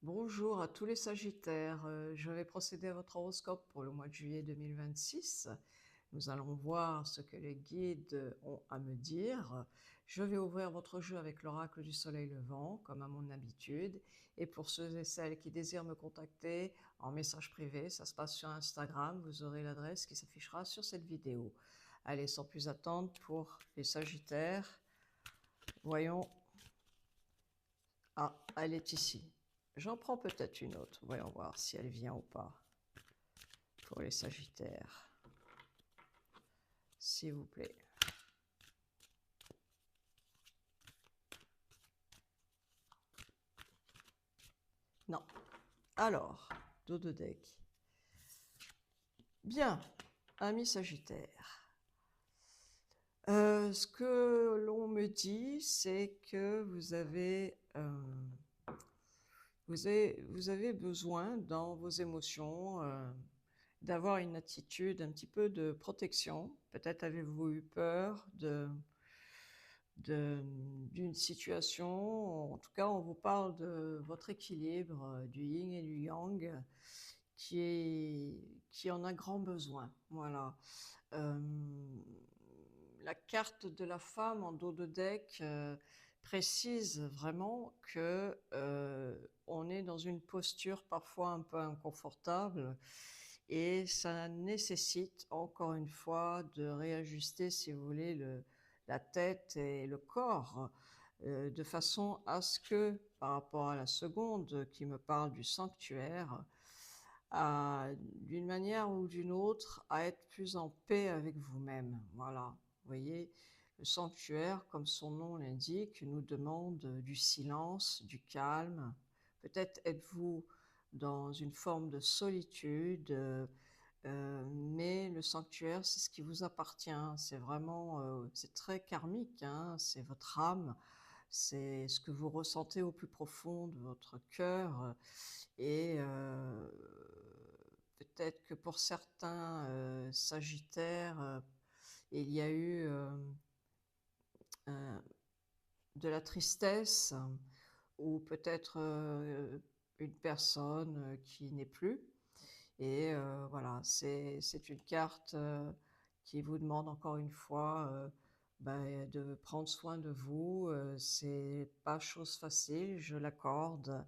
Bonjour à tous les Sagittaires. Je vais procéder à votre horoscope pour le mois de juillet 2026. Nous allons voir ce que les guides ont à me dire. Je vais ouvrir votre jeu avec l'oracle du soleil levant, comme à mon habitude. Et pour ceux et celles qui désirent me contacter en message privé, ça se passe sur Instagram. Vous aurez l'adresse qui s'affichera sur cette vidéo. Allez, sans plus attendre, pour les Sagittaires, voyons. Ah, elle est ici. J'en prends peut-être une autre. Voyons voir si elle vient ou pas. Pour les Sagittaires. S'il vous plaît. Non. Alors, dos de deck. Bien, amis Sagittaires. Ce que l'on me dit, c'est que vous avez besoin dans vos émotions d'avoir une attitude un petit peu de protection. Peut-être avez-vous eu peur d'une situation. En tout cas, on vous parle de votre équilibre, du yin et du yang, qui en a grand besoin. Voilà. Euh, la carte de la femme en dos de deck précise vraiment que on est dans une posture parfois un peu inconfortable et ça nécessite encore une fois de réajuster, si vous voulez, la tête et le corps de façon à ce que, par rapport à la seconde qui me parle du sanctuaire, d'une manière ou d'une autre, à être plus en paix avec vous-même. Voilà, vous voyez, le sanctuaire, comme son nom l'indique, nous demande du silence, du calme. Peut-être êtes-vous dans une forme de solitude, mais le sanctuaire, c'est ce qui vous appartient. C'est vraiment, c'est très karmique, hein, c'est votre âme, c'est ce que vous ressentez au plus profond de votre cœur. Et peut-être que pour certains Sagittaires, il y a eu euh, de la tristesse ou peut-être une personne qui n'est plus. Et voilà, c'est une carte qui vous demande encore une fois de prendre soin de vous. C'est pas chose facile, je l'accorde,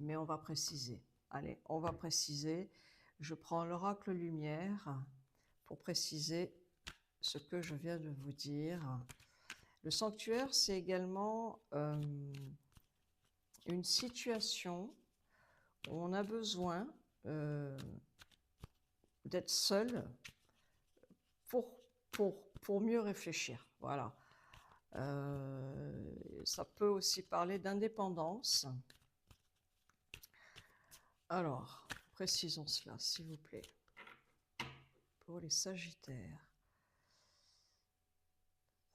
mais on va préciser. Allez, on va préciser. Je prends l'oracle lumière pour préciser ce que je viens de vous dire. Le sanctuaire, c'est également une situation où on a besoin d'être seul pour, pour mieux réfléchir. Voilà. Ça peut aussi parler d'indépendance. Alors, précisons cela, s'il vous plaît. Pour les Sagittaires.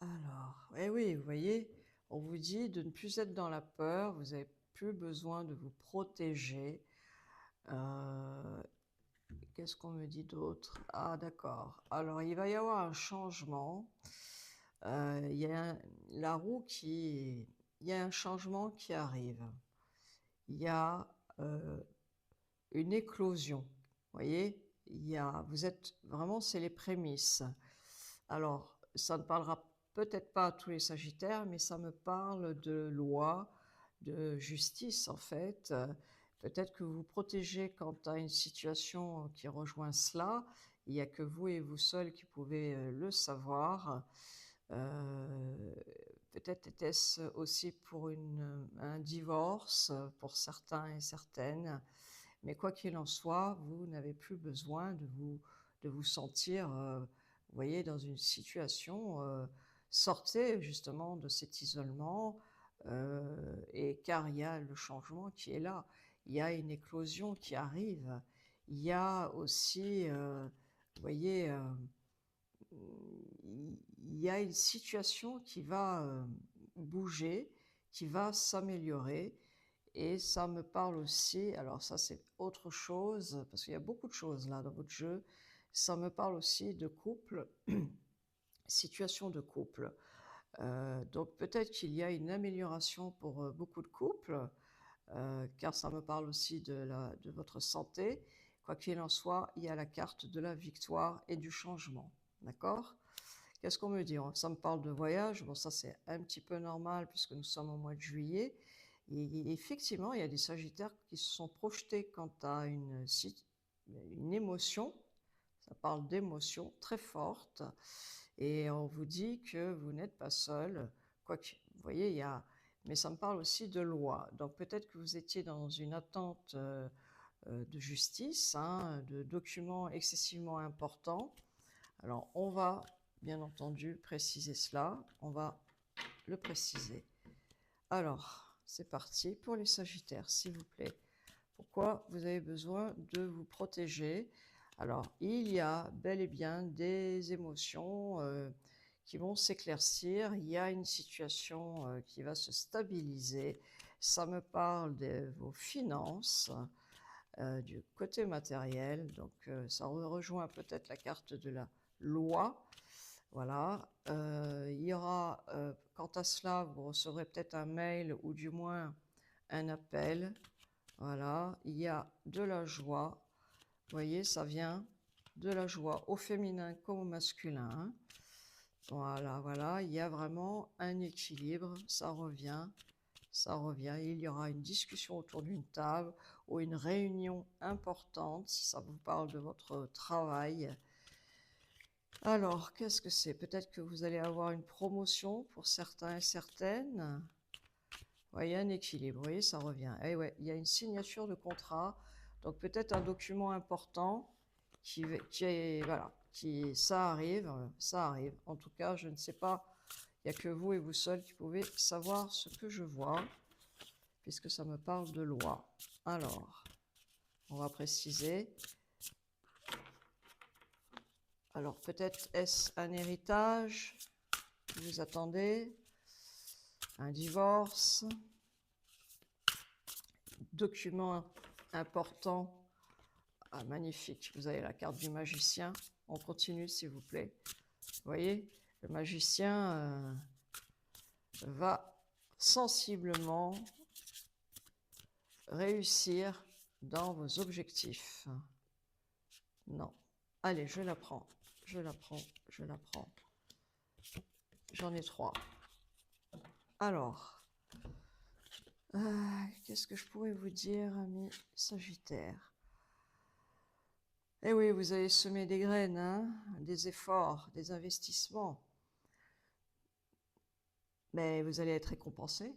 Alors, eh oui, vous voyez, on vous dit de ne plus être dans la peur, vous n'avez plus besoin de vous protéger. Qu'est-ce qu'on me dit d'autre? Ah, d'accord. Alors, il va y avoir un changement. Il y a la roue qui... Il y a un changement qui arrive. Il y a une éclosion. Vous voyez, vous êtes vraiment, c'est les prémices. Alors, ça ne parlera peut-être pas à tous les Sagittaires, mais ça me parle de loi, de justice en fait. Peut-être que vous vous protégez quant à une situation qui rejoint cela. Il n'y a que vous et vous seul qui pouvez le savoir. Euh, Peut-être était-ce aussi pour un divorce pour certains et certaines. Mais quoi qu'il en soit, vous n'avez plus besoin de vous sentir, vous voyez, dans une situation. Sortez justement de cet isolement, et car il y a le changement qui est là. Il y a une éclosion qui arrive. Il y a aussi, vous voyez, il y a une situation qui va bouger, qui va s'améliorer. Et ça me parle aussi, alors ça c'est autre chose, parce qu'il y a beaucoup de choses là dans votre jeu, ça me parle aussi de couple, situation de couple. Donc peut-être qu'il y a une amélioration pour beaucoup de couples, car ça me parle aussi de votre santé. Quoi qu'il en soit, il y a la carte de la victoire et du changement. D'accord? Qu'est-ce qu'on me dit? Ça me parle de voyage. Bon, ça c'est un petit peu normal puisque nous sommes au mois de juillet. Et effectivement, il y a des Sagittaires qui se sont projetés quant à une émotion. Ça parle d'émotion très forte. Et on vous dit que vous n'êtes pas seul. Quoique, vous voyez, il y a... Mais ça me parle aussi de loi. Donc peut-être que vous étiez dans une attente de justice, hein, de documents excessivement importants. Alors on va, bien entendu, préciser cela. On va le préciser. Alors, c'est parti pour les Sagittaires, s'il vous plaît. Pourquoi vous avez besoin de vous protéger? Alors, il y a bel et bien des émotions qui vont s'éclaircir. Il y a une situation qui va se stabiliser. Ça me parle de vos finances, du côté matériel. Donc, ça rejoint peut-être la carte de la loi. Voilà. Il y aura, quant à cela, vous recevrez peut-être un mail ou du moins un appel. Voilà. Il y a de la joie. Vous voyez, ça vient de la joie au féminin comme au masculin. Hein. Voilà, voilà. Il y a vraiment un équilibre. Ça revient. Ça revient. Il y aura une discussion autour d'une table ou une réunion importante, si ça vous parle de votre travail. Alors, qu'est-ce que c'est? Peut-être que vous allez avoir une promotion pour certains et certaines. Ouais, il y a un équilibre, oui, ça revient. Et ouais, il y a une signature de contrat, donc peut-être un document important qui est, voilà, ça arrive, ça arrive. En tout cas, je ne sais pas, il n'y a que vous et vous seul qui pouvez savoir ce que je vois, puisque ça me parle de loi. Alors, on va préciser. Alors, peut-être est-ce un héritage que vous attendez, un divorce, document important. Ah, magnifique, vous avez la carte du magicien. On continue, s'il vous plaît. Vous voyez, le magicien va sensiblement réussir dans vos objectifs. Non. Allez, je la prends. Je la prends. Je la prends. J'en ai 3. Alors, qu'est-ce que je pourrais vous dire, amis Sagittaires? Eh oui, vous avez semé des graines, hein, des efforts, des investissements. Mais vous allez être récompensé.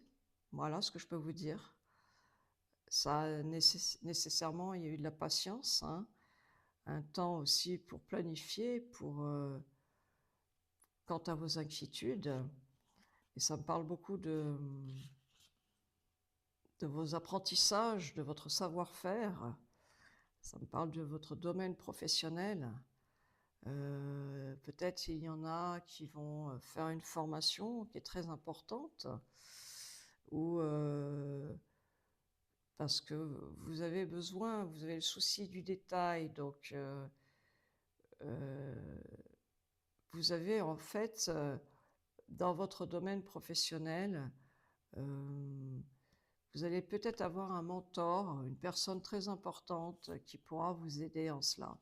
Voilà ce que je peux vous dire. Ça, nécessairement, il y a eu de la patience, hein, un temps aussi pour planifier, quant à vos inquiétudes. Et ça me parle beaucoup de vos apprentissages, de votre savoir-faire. Ça me parle de votre domaine professionnel. Peut-être il y en a qui vont faire une formation qui est très importante, ou parce que vous avez besoin, vous avez le souci du détail, donc vous avez en fait dans votre domaine professionnel, vous allez peut-être avoir un mentor, une personne très importante qui pourra vous aider en cela.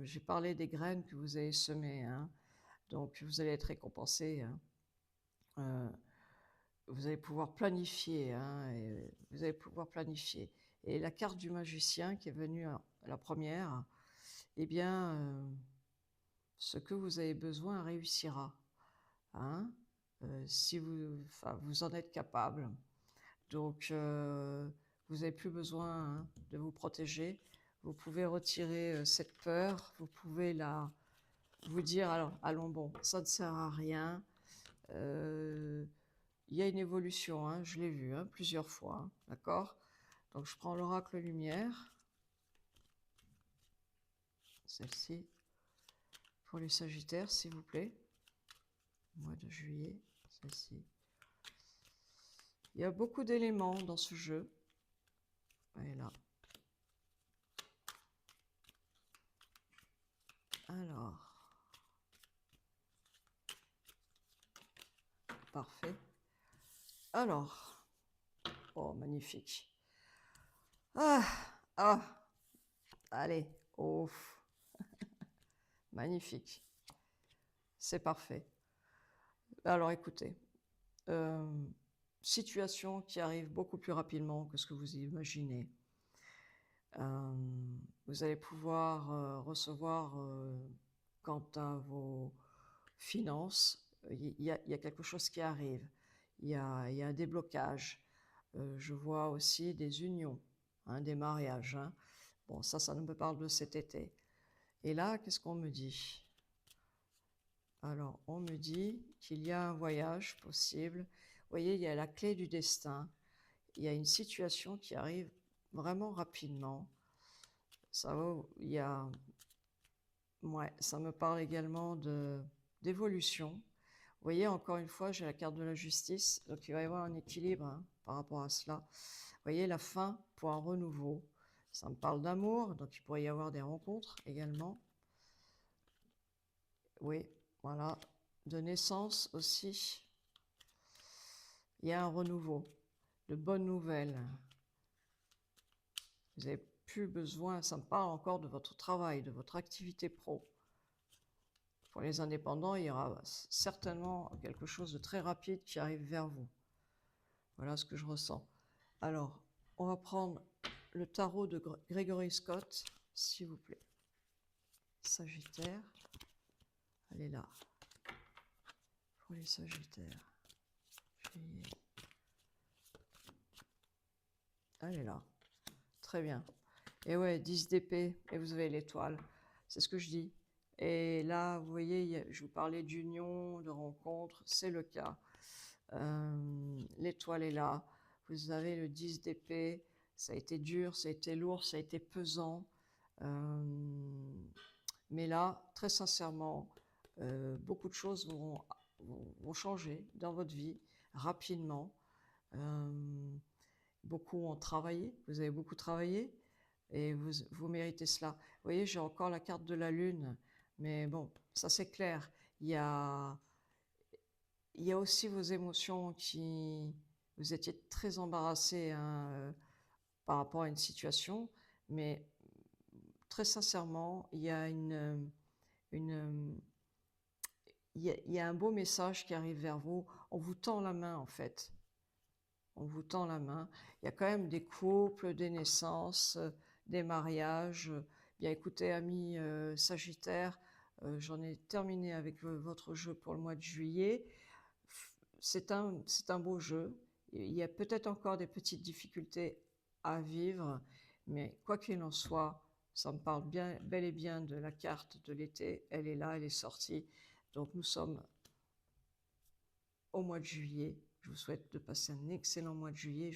J'ai parlé des graines que vous avez semées, hein, donc vous allez être récompensé. Hein. Vous allez pouvoir planifier, hein, et vous allez pouvoir planifier. Et la carte du magicien qui est venue à la première, eh bien, ce que vous avez besoin réussira. Hein, si vous en êtes capable. Donc, vous n'avez plus besoin, hein, de vous protéger. Vous pouvez retirer cette peur. Vous pouvez vous dire, alors, allons, bon, ça ne sert à rien. Il y a une évolution, hein, je l'ai vu, hein, plusieurs fois, hein, d'accord? Donc, je prends l'oracle lumière. Celle-ci. Pour les Sagittaires, s'il vous plaît. Mois de juillet, celle-ci. Il y a beaucoup d'éléments dans ce jeu. Et là. Alors. Parfait. Alors. Oh, magnifique. Ah, ah, allez, oh, magnifique. C'est parfait. Alors écoutez, euh, situation qui arrive beaucoup plus rapidement que ce que vous imaginez. Vous allez pouvoir recevoir, quant à vos finances, il y a quelque chose qui arrive. Il y a un déblocage. Je vois aussi des unions, hein, des mariages, hein. Bon, ça me parle de cet été. Et là, qu'est-ce qu'on me dit? Alors, on me dit qu'il y a un voyage possible. Vous voyez, il y a la clé du destin. Il y a une situation qui arrive vraiment rapidement. Il y a, ouais, ça me parle également d'évolution. Vous voyez, encore une fois, j'ai la carte de la justice, donc il va y avoir un équilibre, hein, par rapport à cela. Vous voyez, la fin pour un renouveau. Ça me parle d'amour, donc il pourrait y avoir des rencontres également. Oui, voilà. De naissance aussi. Il y a un renouveau, de bonnes nouvelles. Vous n'avez plus besoin, ça me parle encore de votre travail, de votre activité pro. Pour les indépendants, il y aura certainement quelque chose de très rapide qui arrive vers vous. Voilà ce que je ressens. Alors, on va prendre le tarot de Gregory Scott, s'il vous plaît. Sagittaire. Elle est là. Pour les Sagittaires. Juillet. Elle est là. Très bien. Et ouais, 10 d'épée, et vous avez l'étoile. C'est ce que je dis. Et là, vous voyez, je vous parlais d'union, de rencontre, c'est le cas. L'étoile est là. Vous avez le 10 d'épée. Ça a été dur, ça a été lourd, ça a été pesant. Mais là, très sincèrement, beaucoup de choses vont changer dans votre vie rapidement. Beaucoup ont travaillé, vous avez beaucoup travaillé et vous méritez cela. Vous voyez, j'ai encore la carte de la lune, mais bon, ça c'est clair. Il y a aussi vos émotions qui... Vous étiez très embarrassé, hein, par rapport à une situation, mais très sincèrement, il y a il y a un beau message qui arrive vers vous. On vous tend la main, en fait. On vous tend la main. Il y a quand même des couples, des naissances, des mariages. Bien écoutez, amis Sagittaires, j'en ai terminé avec votre jeu pour le mois de juillet. C'est un beau jeu. Il y a peut-être encore des petites difficultés à vivre, mais quoi qu'il en soit, ça me parle bien, bel et bien de la carte de l'été. Elle est là, elle est sortie. Donc nous sommes au mois de juillet. Je vous souhaite de passer un excellent mois de juillet.